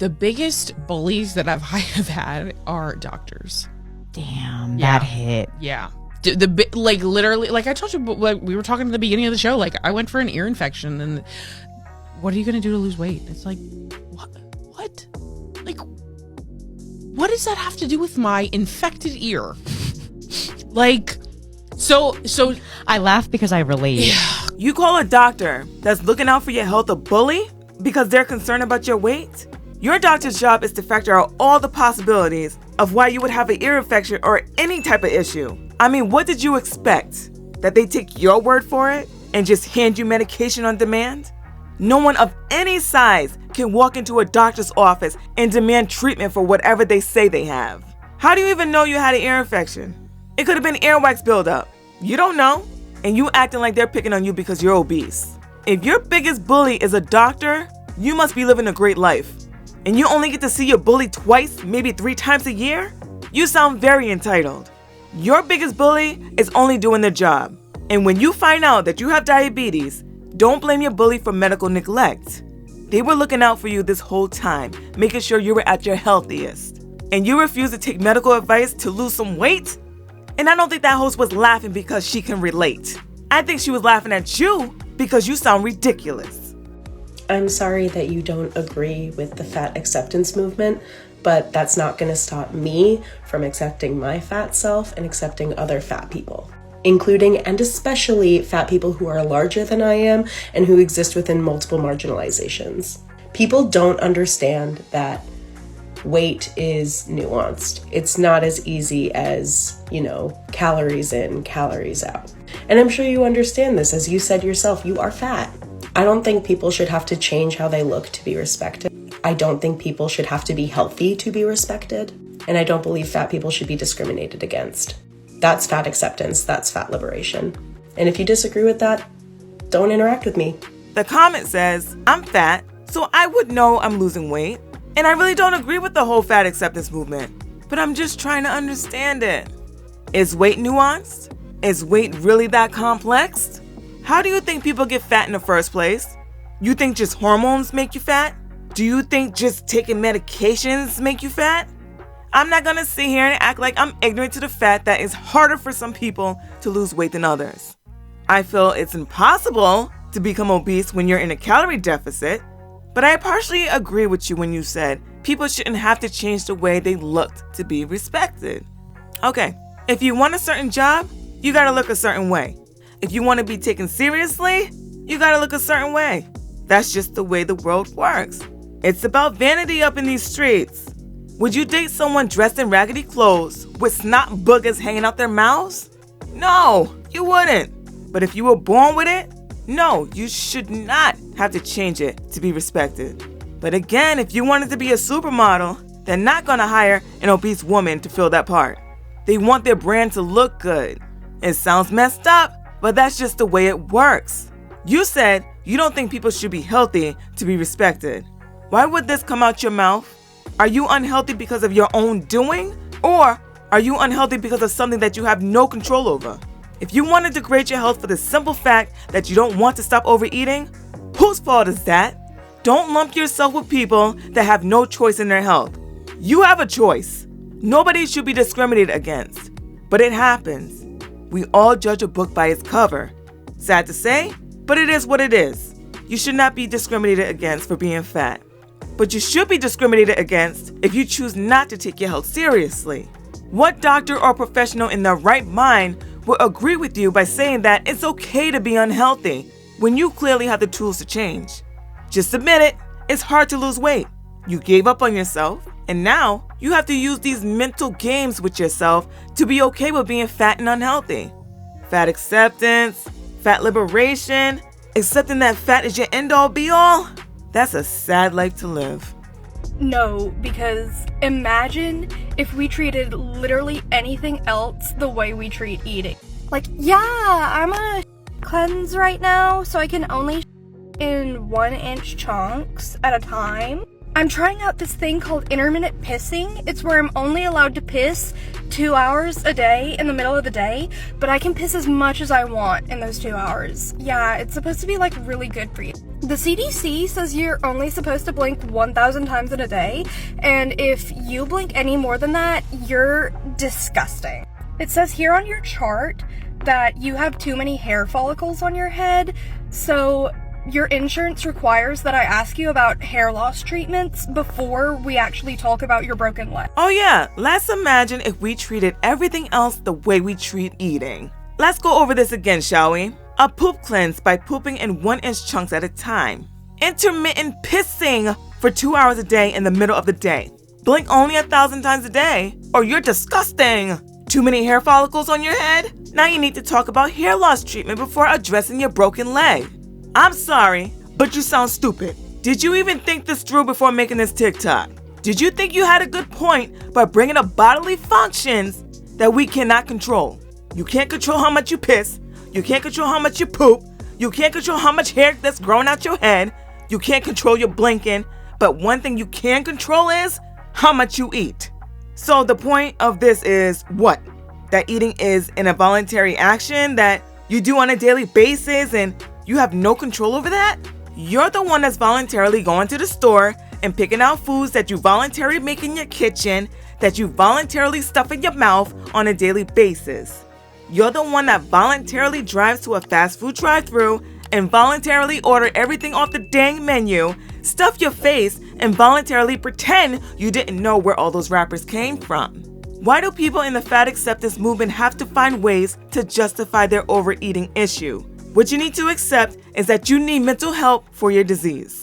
The biggest bullies that I've had are doctors. Damn, that hit. Yeah. Literally, like I told you, we were talking at the beginning of the show, like I went for an ear infection, and what are you going to do to lose weight? It's like, what? Like, what does that have to do with my infected ear? Like, so I laugh because I relate. Yeah. You call a doctor that's looking out for your health a bully because they're concerned about your weight? Your doctor's job is to factor out all the possibilities of why you would have an ear infection or any type of issue. I mean, what did you expect? That they take your word for it and just hand you medication on demand? No one of any size can walk into a doctor's office and demand treatment for whatever they say they have. How do you even know you had an ear infection? It could have been earwax buildup. You don't know, and you acting like they're picking on you because you're obese. If your biggest bully is a doctor, you must be living a great life. And you only get to see your bully twice, maybe 3 times a year? You sound very entitled. Your biggest bully is only doing their job. And when you find out that you have diabetes, don't blame your bully for medical neglect. They were looking out for you this whole time, making sure you were at your healthiest. And you refuse to take medical advice to lose some weight? And I don't think that host was laughing because she can relate. I think she was laughing at you because you sound ridiculous. I'm sorry that you don't agree with the fat acceptance movement, but that's not going to stop me from accepting my fat self and accepting other fat people, including and especially fat people who are larger than I am and who exist within multiple marginalizations. People don't understand that weight is nuanced. It's not as easy as, calories in, calories out. And I'm sure you understand this. As you said yourself, you are fat. I don't think people should have to change how they look to be respected. I don't think people should have to be healthy to be respected. And I don't believe fat people should be discriminated against. That's fat acceptance. That's fat liberation. And if you disagree with that, don't interact with me. The comment says, I'm fat, so I would know I'm losing weight. And I really don't agree with the whole fat acceptance movement. But I'm just trying to understand it. Is weight nuanced? Is weight really that complex? How do you think people get fat in the first place? You think just hormones make you fat? Do you think just taking medications make you fat? I'm not gonna sit here and act like I'm ignorant to the fact that it's harder for some people to lose weight than others. I feel it's impossible to become obese when you're in a calorie deficit, but I partially agree with you when you said people shouldn't have to change the way they looked to be respected. Okay, if you want a certain job, you gotta look a certain way. If you want to be taken seriously, you gotta look a certain way. That's just the way the world works. It's about vanity up in these streets. Would you date someone dressed in raggedy clothes with snot boogers hanging out their mouths? No, you wouldn't. But if you were born with it, no, you should not have to change it to be respected. But again, if you wanted to be a supermodel, they're not gonna hire an obese woman to fill that part. They want their brand to look good. It sounds messed up, but that's just the way it works. You said you don't think people should be healthy to be respected. Why would this come out your mouth? Are you unhealthy because of your own doing? Or are you unhealthy because of something that you have no control over? If you want to degrade your health for the simple fact that you don't want to stop overeating, whose fault is that? Don't lump yourself with people that have no choice in their health. You have a choice. Nobody should be discriminated against. But it happens. We all judge a book by its cover. Sad to say, but it is what it is. You should not be discriminated against for being fat. But you should be discriminated against if you choose not to take your health seriously. What doctor or professional in their right mind will agree with you by saying that it's okay to be unhealthy when you clearly have the tools to change? Just admit it, it's hard to lose weight. You gave up on yourself, and now you have to use these mental games with yourself to be okay with being fat and unhealthy. Fat acceptance, fat liberation, accepting that fat is your end-all be-all, that's a sad life to live. No, because imagine if we treated literally anything else the way we treat eating. Like, yeah, I'm on a cleanse right now, so I can only in 1-inch chunks at a time. I'm trying out this thing called intermittent pissing. It's where I'm only allowed to piss 2 hours a day in the middle of the day, but I can piss as much as I want in those 2 hours. Yeah, it's supposed to be like really good for you. The CDC says you're only supposed to blink 1,000 times in a day, and if you blink any more than that, you're disgusting. It says here on your chart that you have too many hair follicles on your head, so your insurance requires that I ask you about hair loss treatments before we actually talk about your broken leg. Oh yeah, let's imagine if we treated everything else the way we treat eating. Let's go over this again, shall we? A poop cleanse by pooping in 1-inch chunks at a time. Intermittent pissing for 2 hours a day in the middle of the day. Blink only 1,000 times a day, or you're disgusting. Too many hair follicles on your head? Now you need to talk about hair loss treatment before addressing your broken leg. I'm sorry, but you sound stupid. Did you even think this through before making this TikTok? Did you think you had a good point by bringing up bodily functions that we cannot control? You can't control how much you piss. You can't control how much you poop. You can't control how much hair that's growing out your head. You can't control your blinking. But one thing you can control is how much you eat. So the point of this is what? That eating is an involuntary action that you do on a daily basis and you have no control over that? You're the one that's voluntarily going to the store and picking out foods that you voluntarily make in your kitchen, that you voluntarily stuff in your mouth on a daily basis. You're the one that voluntarily drives to a fast food drive-thru and voluntarily order everything off the dang menu, stuff your face, and voluntarily pretend you didn't know where all those wrappers came from. Why do people in the fat acceptance movement have to find ways to justify their overeating issue? What you need to accept is that you need mental help for your disease.